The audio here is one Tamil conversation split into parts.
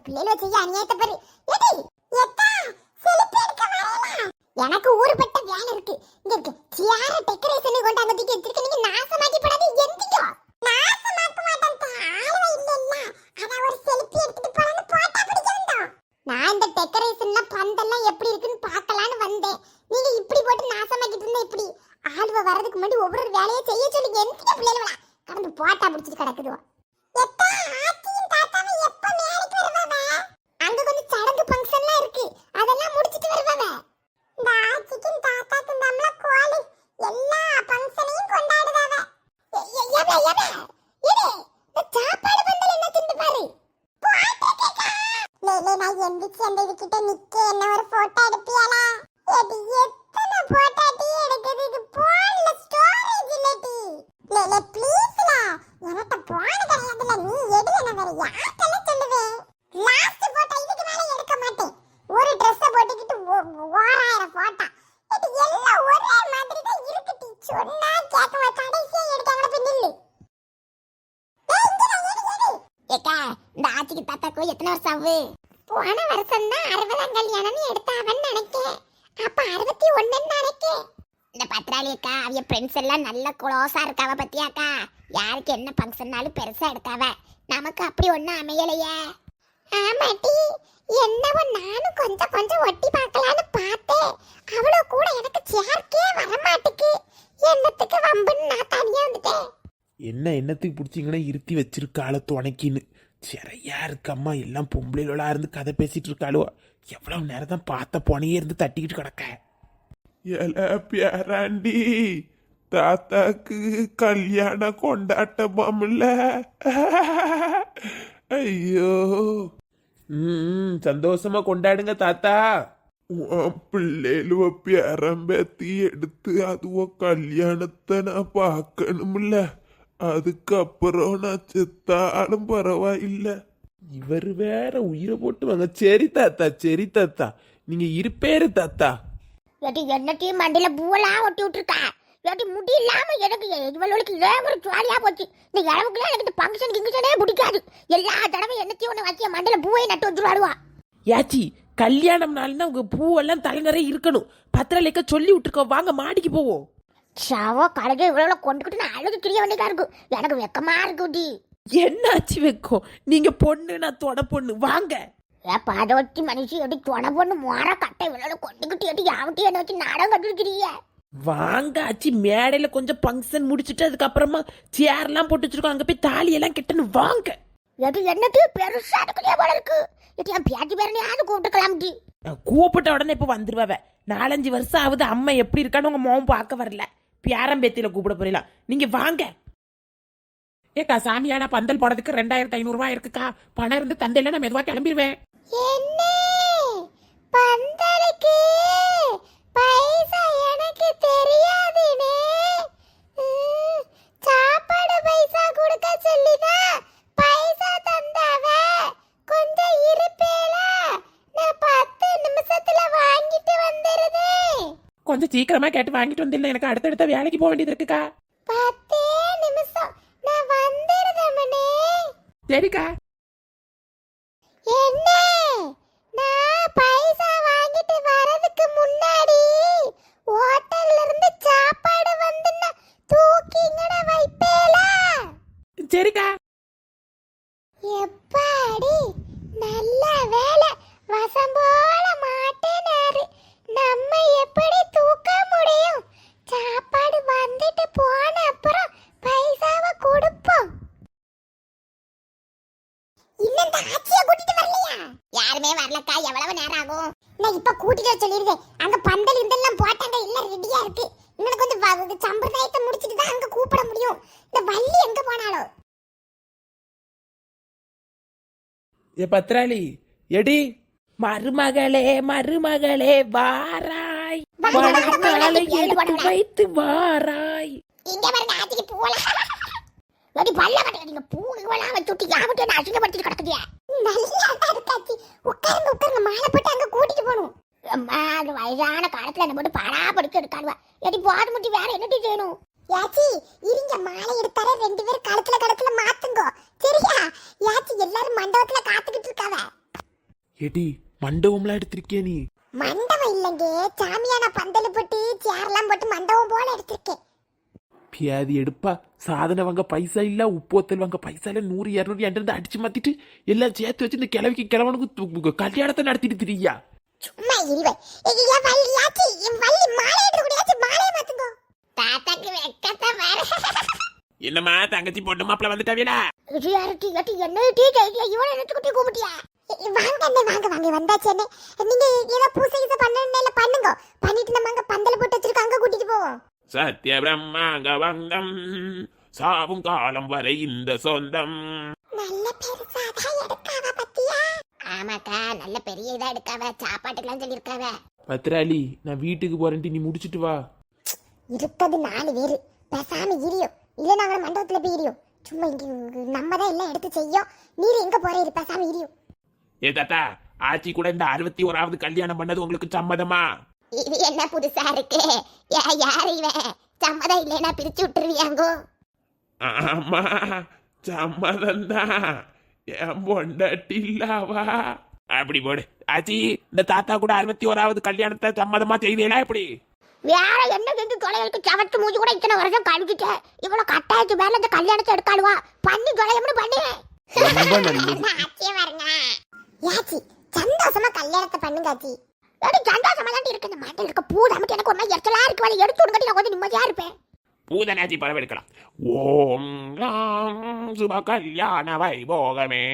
பிள்ளைகள் செய்ய அநியாயத்தை பாரு. ஏடி எத்தா செல்ஃபி எடுக்க வரல. எனக்கு ஊர்பட்ட வேலை இருக்கு. இங்க இருக்கு சியார டெக்கரேஷன் கொண்டாங்க தூக்கி வச்சிருக்க. நீங்க நாசமாக்கி போடாதே. எந்திக்கோ. நாசமாக்க மாட்டேன். ஆளவே இல்ல. அத ஒரு செல்ஃபி எடுத்துட்டு போறேன்னு போட்டா பிடிக்க வந்தோம். நான் இந்த டெக்கரேஷன்ல பந்தெல்லாம் எப்படி இருக்குன்னு பார்க்கலான்னு வந்தேன். நீங்க இப்படி போட்டு நாசமாக்கிட்டு இருந்தா இப்படி ஆளுவ வரதுக்கு முன்னாடி ஒவ்வொரு வேலையை செய்ய சொல்லி எந்திக்க பிள்ளைகளா கடந்து போட்டா பிடிச்சிட்டு கிடக்குது. எப்பா ஆச்சியும் தாத்தாவும் எப்ப மேலைக்கு வருவாங்க? அங்க கொஞ்சம் சடங்கு ஃபங்க்ஷன்லாம் இருக்கு. அதெல்லாம் முடிச்சிட்டு வருவாங்க. இந்த ஆச்சிக்கும் தாத்தாக்கும் நம்மள கோலி எல்லா ஃபங்க்ஷனையும் கொண்டாடுவாங்க. ஏவே ஏடே இந்த சாப்பாடு பந்தல் என்ன தின்னு பாரு. போட்டேக்கா லே நான் எந்திச்சு அந்த கிட்ட நிக்க என்ன ஒரு போட்டோ எடுப்பியாளா? ஏடி எத்தனை போட்டோ டி எடுக்குது. இது போன்ல ஸ்டோரேஜ் இல்லடி. லே ப்ளீஸ் ல எனக்கு போன் கிடையாதுல. நீ எடி என்ன வேற யார்ட்டல சொல்லுவே? லாஸ்ட் போட்டோ இதுக்கு மேல எடுக்க மாட்டேன். ஒரு Dress போட்டுக்கிட்டு 1000 போட்டோ. இது எல்லாம் ஒரே மாதிரி தான் இருக்கு டி. சொன்னா கேட்க கடைசியா எடுக்காங்கட பின்னில்லு. ஏக்கா இந்த ஆச்சிக்கு தாத்தாக்கு எத்தனை வருஷம் ஆகுது? போன வருஷம் தான் 60ஆம் கல்யாணம்னு எடுத்தாவன்னு நினைக்கேன். அப்ப 61ன்னு நினைக்கேன். இந்த பத்ராளி அக்கா அவிய ஃப்ரெண்ட்ஸ் எல்லாம் நல்ல க்ளோஸா இருக்காவ பத்தியாக்கா. யாருக்கு என்ன ஃபங்க்ஷன்னாலும் பெருசா எடுக்காவ. நமக்கு அப்படி ஒண்ணும் அமையலையே. ஆமாட்டி என்னவோ நானும் கொஞ்சம் கொஞ்சம் ஒட்டி பார்க்கலான்னு பார்த்தேன். அவளோ கூட எனக்கு சேர்க்கே வர மாட்டுக்கு. என்னத்துக்கு வம்புன்னு நான் தனியா வந்துட்டேன். என்னத்துக்கு பிடிச்சிங்கன்னா இருத்தி வச்சிருக்காள துணைக்கின்னு சரியா இருக்கம்மா. எல்லாம் பொம்பளைகளா இருந்து கதை பேசிட்டு இருக்காளோ. எவ்வளவு நேரம் தான் பார்த்த போனையே இருந்து தட்டிக்கிட்டு கிடக்க. எல பேராண்டி தாத்தாக்கு கல்யாணம் கொண்டாட்டமாம்ல. ஐயோ சந்தோஷமா கொண்டாடுங்க தாத்தா. பிள்ளைகளுவ பேரம்பேத்தி எடுத்து அதுவோ கல்யாணத்தை நான் பார்க்கணும்ல. அதுக்கப்புறம் நான் செத்தாலும் பரவாயில்லை. இவர் வேற உயிரை போட்டு வாங்க. சரி தாத்தா சரி தாத்தா நீங்க இருப்பேரு தாத்தா. ஏடி என்னத்தையும் மண்டையில பூவெல்லாம் ஒட்டி விட்டுருக்கா. ஏடி முடி இல்லாம எனக்கு இவளுக்கு ஏன் ஒரு ஜாலியா போச்சு. இந்த இளவுக்குலாம் எனக்கு இந்த ஃபங்க்ஷன் கிங்ஷனே பிடிக்காது. எல்லா தடவை என்னத்தையும் ஒன்று வச்சு மண்டையில பூவை நட்டு வச்சுருவாடுவா. யாச்சி கல்யாணம் நாள்னா உங்க பூவெல்லாம் தலைநறை இருக்கணும். பத்திரலைக்க சொல்லி விட்டுருக்கோம். வாங்க மாடிக்கு போவோம். ஷாவோ கடைக்கு இவ்வளோ கொண்டுக்கிட்டு நான் அழுது கிளிய வேண்டியதா இருக்கு. எனக்கு வெக்கமா இருக்குடி. என்னாச்சு வைக்கும்? நீங்க பொண்ணு நான் தொட பொண்ணு. வாங்க. ஏப்பா அதை வச்சு மனுஷி எடி தொட பொண்ணு மோர கட்டை இவ்வளோ கொண்டுக்கிட்டு எடி யாவட்டி என்ன வச்சு நாடகம் கட்டுக்கிறிய. வாங்க ஆச்சி மேடையில கொஞ்சம் ஃபங்க்ஷன் முடிச்சுட்டு அதுக்கப்புறமா சேர்லாம் போட்டு வச்சிருக்கோம். அங்க போய் தாலியெல்லாம் கட்டணும். வாங்க. எடி என்னத்தையும் பெருசா இருக்குலையா போல இருக்கு. எடி என் பேட்டி பேரனையாவது கூப்பிட்டுக்கலாம்டி. கூப்பிட்ட உடனே இப்ப வந்துருவாவ. 4-5 வருஷம் ஆகுது அம்மா எப்படி இருக்கான்னு உங்க மோம் பார்க்க வரல. பேரம்பேத்தியில கூப்பிட போறீங்களா? நீங்க வாங்க. ஏக்கா சாமியான பந்தல் போடுறதுக்கு 2500 ரூபாய் இருக்குக்கா. பணம் இருந்து தந்தையில நான் மெதுவா கிளம்பிடுவேன். என்ன பந்தலுக்கு பைசா எனக்கு தெரியாதுனே. சாப்பாடு பைசா கொடுக்க சொல்லிதான் பைசா தந்தாவ. கொஞ்சம் இருப்பேலா நான் 10 நிமிஷத்துல வாங்கிட்டு வந்துருதேன். கொஞ்சம் சீக்கிரமா கேட்டு வாங்கிட்டு வந்து. எனக்கு அடுத்தடுத்த வேலைக்கு போக வேண்டியது இருக்குக்கா. 10 நிமிஷம் நான் வந்துருதேமனே. சரிக்கா. என்ன நான் பைசா வாங்கிட்டு வரதுக்கு முன்னாடி ஹோட்டல்ல இருந்து சாப்பாடு வந்துன்னா தூக்கிங்கட வைப்பேலா? சரிக்கா. எப்பாடி நல்ல வேலை. வசம்போல மாட்டேனாரு. நம்ம எப்படி தூக்க முடியும்? சாப்பாடு வந்துட்டு போன அப்புறம் பைசாவை கொடுப்போம். இன்னும் ஆச்சியை கூட்டிட்டு வரலையா? யாருமே வரலக்கா. எவ்வளவு நேரம் ஆகும்? நான் இப்ப கூட்டிட்டு வர சொல்லிருக்கேன். அங்க பந்தல் இதெல்லாம் போட்டாங்க. எல்லாம் ரெடியா இருக்கு. இன்னும் கொஞ்சம் சம்பிரதாயத்தை முடிச்சிட்டு தான் அங்க கூப்பிட முடியும். இந்த வள்ளி எங்க போனாலோ? ஏ பத்ராளி எடி மருமகளே மருமகளே வாராய். வழக்காலை எடுத்து வைத்து வாராய். இங்க பாருங்க ஆச்சிக்கு பூவலாம். எடி பல்ல கட்ட நீங்க பூவெல்லாம் வச்சுட்டு யாவட்டே அசிங்கப்படுத்தி கிடக்குதியா. நல்லா இருக்காச்சி. உட்காருங்க மாலை போட்டு அங்க கூட்டிட்டு போணும். அம்மா அந்த வயசான காலத்துல என்ன போட்டு படா படுக்க எடுக்காடுவா. எடி போது முட்டி வேற என்னடி செய்யணும்? யாச்சி இருங்க மாலை எடுத்தார 2 பேரும் கழுத்துல மாத்துங்க. சரியா? யாச்சி எல்லாரும் மண்டபத்துல காத்துக்கிட்டு இருக்காவ. ஏடி மண்டபம்லாம் எடுத்திருக்கிய நீ? மண்டபம் இல்லைங்க, சாமியான பந்தல் போட்டு சேர்லாம் போட்டு மண்டபம் போல எடுத்திருக்கேன். பியாதி எடுப்பா. சாதனை வாங்க பைசா இல்ல, உப்போத்தல் வாங்க பைசா இல்ல, 100 200 என்கிட்ட அடிச்சு மாத்திட்டு எல்லாம் சேர்த்து வச்சு இந்த கிழவிக்கு கிழவனுக்கு கல்யாணத்தை நடத்திட்டு திரியா? சும்மா இருவே. ஐயா வள்ளியாச்சி, என் வள்ளி மாலை எடுத்து கூடியாச்சி, மாலையை மாத்துங்க. தாத்தாக்கு வெக்கத்தை வேற. என்னம்மா தங்கச்சி பொண்ணு மாப்பிள்ள வந்துட்டாவியலா? இது யாருக்கு ஏட்டி என்ன டீ கையில இவனை எடுத்துக்கிட்டே கூப்பிட்டியா? வாங்க அண்ணே, வாங்க வாங்க, வந்தாச்சு அண்ணே. நீங்க ஏதோ பூசை கீசை பண்ணணும்ல பண்ணுங்க, பண்ணிட்டு நம்ம அங்க பந்தல் போட்டு வச்சிருக்க அங்க கூட்டிட்டு போவோம். சத்ய பிரம்மாங்க வங்கம் சாவும் காலம் வரை இந்த சொந்தம். நல்ல பெருசாதான் எடுக்காவ பத்தியா? ஆமாக்கா, நல்ல பெரிய இதா எடுக்காவ, சாப்பாட்டுக்கெல்லாம் சொல்லியிருக்காவ. பத்ராளி, நான் வீட்டுக்கு போறேன்ட்டு நீ முடிச்சிட்டு வா. இருக்கிறது 4 பேரு, பேசாம இரியும் இல்ல நாங்க மண்டபத்துல போய் இரியும். சும்மா இங்க நம்ம தான் எல்லாம் எடுத்து செய்யும், நீர் எங்க போறீரு, பேசாம இரியும். ஏ தாத்தா, ஆச்சி கூட இந்த 61வது கல்யாணம் பண்ணது உங்களுக்கு சம்மதமா? இது என்ன புதுசா இருக்கு? யாரு இவன்? சம்மதம் இல்லைன்னா பிரிச்சு விட்டுருவியாங்கோ? ஆமா, சம்மதம்தான். என் பொண்டாட்டி இல்லாவா? அப்படி போடு ஆச்சி. இந்த தாத்தா கூட 61வது கல்யாணத்தை சம்மதமா செய்வீங்களா? எப்படி வேற என்ன செஞ்சு தொலைகளுக்கு சவத்து மூஞ்சி கூட இத்தனை வருஷம் கழிச்சுட்டு இவ்வளவு கட்டாயத்து மேல இந்த கல்யாணத்தை எடுக்காளுவா? பண்ணி தொலையம்னு பண்ணு. ரொம்ப நல்லது. ஆச்சியே வருங்க. யாச்சி சந்தோஷமா கல்யாணத்தை பண்ணுங்க ஆச்சி. ஏடி சந்தோஷமா தான் இருக்கு. இந்த மாட்டை இருக்க பூ நமக்கு எனக்கு ஒரு மாதிரி எச்சலா இருக்கு. வழி எடுத்து விடுங்கட்டி, நான் கொஞ்சம் நிம்மதியா இருப்பேன். பூதனாச்சி பறவை எடுக்கலாம். ஓம் ராம் சுப கல்யாண வைபோகமே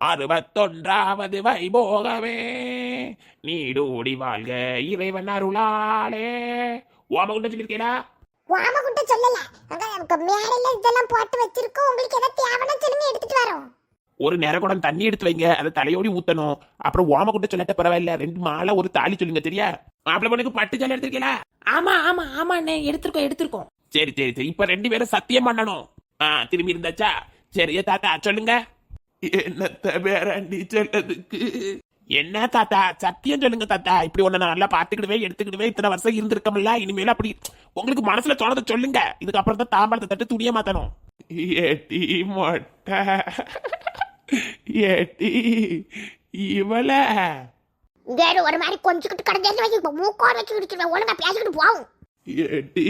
61வது வைபோகமே நீடூடி வாழ்க இறைவன் அருளாலே. ஓமகுண்ட சொல்லிருக்கேடா? வாமகுண்ட சொல்லல, அங்க நமக்கு மேடையில இதெல்லாம் போட்டு வச்சிருக்கோம். உங்களுக்கு எதை தேவைன்னா சொல்லுங்க, எடுத்துட்டு வரோம். ஒரு நேரக்குடம் தண்ணி எடுத்து வைங்க, அதை தலையோடி ஊத்தணும். அப்புறம் ஓமகுண்ட சொல்லட்ட பரவாயில்ல, 2 மாலை ஒரு தாலி சொல்லுங்க, சரியா? மாப்பிள்ள பொண்ணுக்கு பட்டு சேலை எடுத்திருக்கீங்களா? ஆமா ஆமா ஆமாண்ணே, எடுத்திருக்கோம். சரி சரி சரி, இப்ப 2 பேரும் சத்தியம் பண்ணணும். திரும்பி இருந்தாச்சா? சரி தாத்தா சொல்லுங்க. என்னத்த வேறாண்டி சொல்லதுக்கு? என்ன தாத்தா, சத்தியம் சொல்லுங்க தாத்தா. இப்படி ஒண்ணு நான் நல்லா பாத்துக்கிடுவேன், எடுத்துக்கிடுவேன், இத்தனை வருஷம் இருந்திருக்கமில்ல, இனிமேல அப்படி உங்களுக்கு மனசுல தோணதை சொல்லுங்க. இதுக்கு அப்புறம் தான் தாம்பாளத்தை தட்டு துணிய மாத்தணும். ஏட்டி மொட்டை, ஏட்டி இவள வேற ஒரு மாதிரி கொஞ்சிக்கிட்டு கடந்து மூக்கோட வச்சு விடுச்சுருவேன். ஒழுங்கா பேசிக்கிட்டு போவோம். ஏட்டி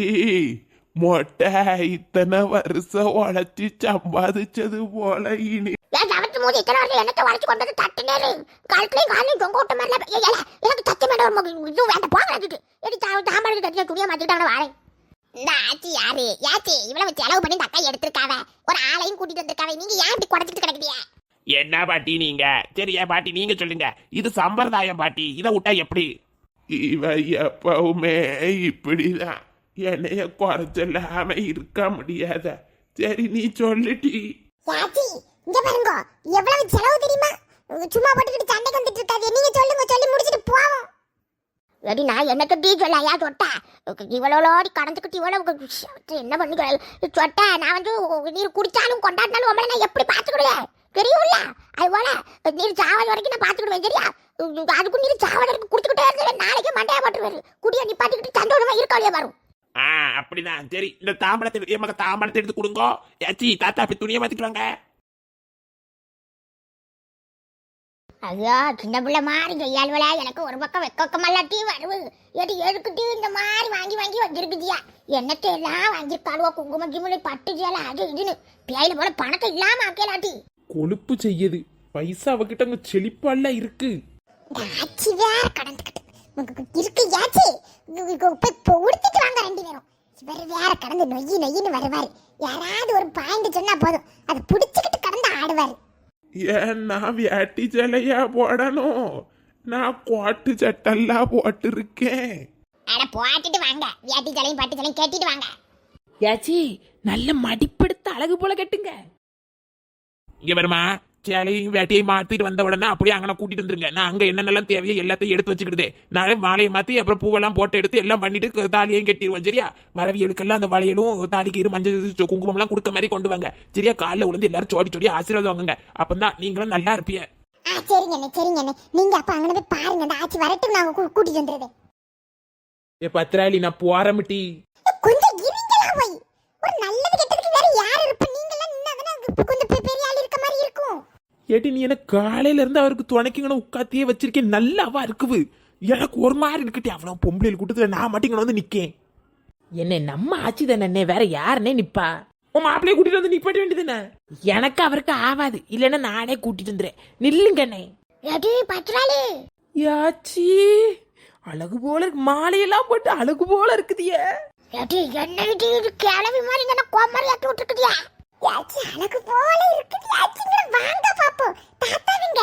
மொட்டை, இத்தனை வருஷம் உழைச்சி சம்பாதிச்சது போல இனி ஏன் தவிர்த்து போது இத்தனை வருஷம் என்னத்தை உரைச்சு கொண்டது தட்டு நேரு காலத்துலயும் காலையும் தொங்க விட்ட மாதிரி எனக்கு தச்சு மேடம் இது வேண்டாம் போக வச்சுட்டு எடி தாமரைக்கு தட்டியா துணியா மாத்திட்டு அவனை வாழை. இந்த ஆச்சி யாரு? யாச்சி இவ்வளவு செலவு பண்ணி இந்த அக்கா எடுத்திருக்காவ, ஒரு ஆளையும் கூட்டிட்டு வந்திருக்காவ. நீங்க ஏன் இப்படி குறைச்சிட்டு கிடக்குதியா? என்ன பாட்டி நீங்க? சரியா பாட்டி நீங்க சொல்லுங்க. இது சம்பிரதாயம் பாட்டி, இதை விட்டா எப்படி? இவ எப்பவுமே இப்படிதான், என்னைய குறைச்சலாம இருக்க முடியாத. சரி நீ சொல்லிட்டி. யாச்சி இங்க பாருங்க, எவ்வளவு செலவு தெரியுமா? சும்மா போட்டுக்கிட்டு சண்டைக்கு வந்துட்டு இருக்காது. நீங்க சொல்லுங்க, சொல்லி முடிச்சிட்டு போவோம். எடி நான் என்னத்த டீ சொல்ல யா சொட்டா இவ்வளோடி கடந்துக்கிட்டு இவ்வளவு என்ன பண்ணி சொட்டா? நான் வந்து நீர் குடிச்சாலும் கொண்டாடினாலும் உங்களை நான் எப்படி பார்த்துக்கிடுவேன் தெரியும்ல? அது போல நீர் சாவல் வரைக்கும் நான் பார்த்துக்கிடுவேன், சரியா? அதுக்கும் நீர் சாவல் வரைக்கும் குடிச்சுக்கிட்டே இருந்தேன், நாளைக்கே மண்டையா போட்டுருவாரு. குடியை நிப்பாட்டிக்கிட்டு சந்தோஷமா இருக்காளியா வரும். அப்படிதான். சரி, இந்த தாம்பளத்தை எமக்கு தாம்பளத்தை எடுத்து கொடுங்க. ஏச்சி தாத்தா போய் துணியை மாத்திக்கிறாங்க. ஐயா சின்ன பிள்ளை மாதிரி கையாளுவல, எனக்கு ஒரு பக்கம் வெக்கமல்லாட்டி வருவு. ஏடி எதுக்கிட்டு இந்த மாதிரி வாங்கி வாங்கி வச்சிருக்குதியா? என்னத்தை எல்லாம் வாங்கியிருக்காளுவோ, குங்குமம் கிமுலை பட்டு சேலை அது இதுன்னு பேயில போல பணத்தை இல்லாம ஆக்கலாட்டி. கொழுப்பு செய்யுது பைசா அவகிட்ட அங்க செழிப்பால இருக்கு. ஆச்சி வேற கடந்துக்கிட்டு இருக்கு. யாச்சி போய் உடுத்திட்டு வாங்க 2 பேரும். இவர் வேற கடந்து நொய்யி நொய்யின்னு வருவாரு. யாராவது ஒரு பாயிண்ட் சொன்னா போதும், அது பிடிச்சுக்கிட்டு கடந்து ஆடுவாரு. ஏன் நான் வேட்டி சேலையா போடணும்? நான் கோட்டு சட்டெல்லாம் போட்டிருக்கேன். அட போட்டுட்டு வாங்க, வேட்டி தலையும் பட்டு தலையும் கேட்டிட்டு வாங்க. யாச்சி நல்ல மடிப்பெடுத்து அழகு போல கட்டுங்க. இங்க வருமா, சேலையும் வேட்டையை மாத்திட்டு வந்த உடனே அப்படியே அங்கே கூட்டிட்டு வந்துருங்க. நான் அங்க என்னென்னலாம் தேவையோ எல்லாத்தையும் எடுத்து வச்சுக்கிடுதே. நாளை மாலையை மாத்தி அப்புறம் பூவெல்லாம் போட்டு எடுத்து எல்லாம் பண்ணிட்டு தாலியையும் கட்டிடுவோம், சரியா? வரவியலுக்கெல்லாம் அந்த வளையலும் தாலிக்கு மஞ்சள் குங்குமம் எல்லாம் கொடுக்க மாதிரி கொண்டு வாங்க, சரியா? காலைல விழுந்து எல்லாரும் சோடி ஆசீர்வாதம் வாங்குங்க. அப்பதான் நீங்களும் நல்லா இருப்பீங்க. சரிங்க சரிங்க, நீங்க அப்ப அங்கே போய் பாருங்க. அந்த ஆச்சி வரட்டும், நாங்க கூட்டிட்டு வந்துடுறேன். ஏ பத்ராளி, நான் போறமிட்டி. கொஞ்சம் இருங்களா போய், ஒரு நல்லது கெட்டதுக்கு வேற யார் இருப்ப? நீங்க எல்லாம் நின்னாதானே கொஞ்சம் பெரிய ஆள் இருக்க மாதிரி இருக்கும். ஏட்டி நீ என்ன காலையில இருந்து அவருக்கு துணைக்குங்கன்னு உட்காத்தியே வச்சிருக்கேன், நல்லாவா இருக்குது. எனக்கு ஒரு மாதிரி இருக்கட்டி, அவ்வளவு பொம்பளையில் கூட்டத்துல நான் மட்டும் வந்து நிக்கேன். என்ன நம்ம ஆட்சி தானே, வேற யாருன்னே நிப்பா? உன் மாப்பிள்ளைய கூட்டிட்டு வந்து நிப்பாட்ட வேண்டியதுன்னு. எனக்கு அவருக்கு ஆவாது, இல்லைன்னா நானே கூட்டிட்டு வந்துடுறேன். நில்லுங்கண்ணே. எடி பத்ராளி, யாச்சி அழகு போல இருக்கு, மாலையெல்லாம் போட்டு அழகு போல இருக்குதியே. எடி என்ன இது கிளவி மாதிரி என்ன கோமாரி ஆக்கி விட்டுருக்குதியா? யாச்சி அழகு போல இருக்குது யாச்சிங்க, வாங்க பாப்போம். தாத்தாவிங்க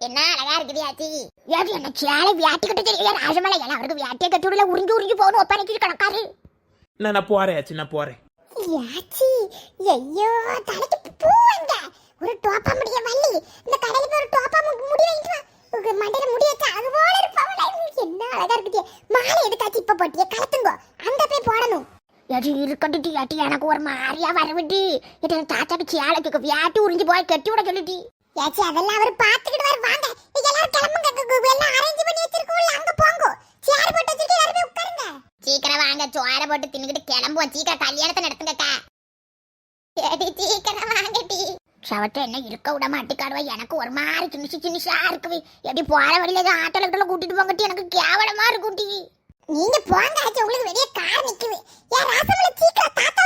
என்ன அழகா இருக்குது யாச்சி. எடி என்ன சேலை வியாட்டிக்கிட்ட தெரியல, ராஜமலை எல்லாம் அவருக்கு வியாட்டியை கட்டி விடல, உறிஞ்சு உறிஞ்சு போகணும் ஒப்பானிக்கு கணக்காரு. நான் போறேன் ஆச்சு, நான் போறேன். யாச்சி ஐயோ தலைக்கு பூ வைங்க, ஒரு டோப்பா முடிய வள்ளி, இந்த கடையில போய் ஒரு டோப்பா முடி வாங்கிட்டு வா. உங்க மண்டையில முடி வச்சா அது போல இருப்பாவல, என்ன அழகா இருக்குது. மாலை எடுத்தாச்சு இப்ப போட்டியே, கலத்துங்க அங்க போய் போடணும். எடி இருக்கட்டி யாட்டி, எனக்கு ஒரு மாதிரியா வரவிட்டு எட்டு தாத்தாக்கு சேலைக்கு வியாட்டி உறிஞ்சு போய் கட்டி விட சொல்லிட்டி. யாச்சி அதெல்லாம் அவர் பாத்துக்கிட்டு வர, வாங்க எல்லாரும் கிளம்புங்க, எல்லாம் அரேஞ்ச் பண்ணி வச்சிருக்கோம்ல, அங்க போங்க. சேர் போட்டு வச்சிருக்க, எல்லாரும் போய் உட்காருங்க. சீக்கிரம் வாங்க, சோற போட்டு தின்னுக்கிட்டு கிளம்புவோம். சீக்கிரம் கல்யாணத்தை நடத்துங்கக்கா. ஏடி சீக்கிரம் வாங்கடி. சவட்ட என்ன இருக்க விட மாட்டிக்காடுவா, எனக்கு ஒரு மாதிரி சின்னிஷா இருக்குது. எப்படி போற வழியில ஏதோ ஆட்டோல கூட்டிட்டு போங்கட்டி, எனக்கு கேவலமா இருக்குட்டி. நீங்க போங்க ஆச்சு, உங்களுக்கு வெளியே கார் நிக்குது. ஏன் ராசமலை சீக்கிரம் தாத்தா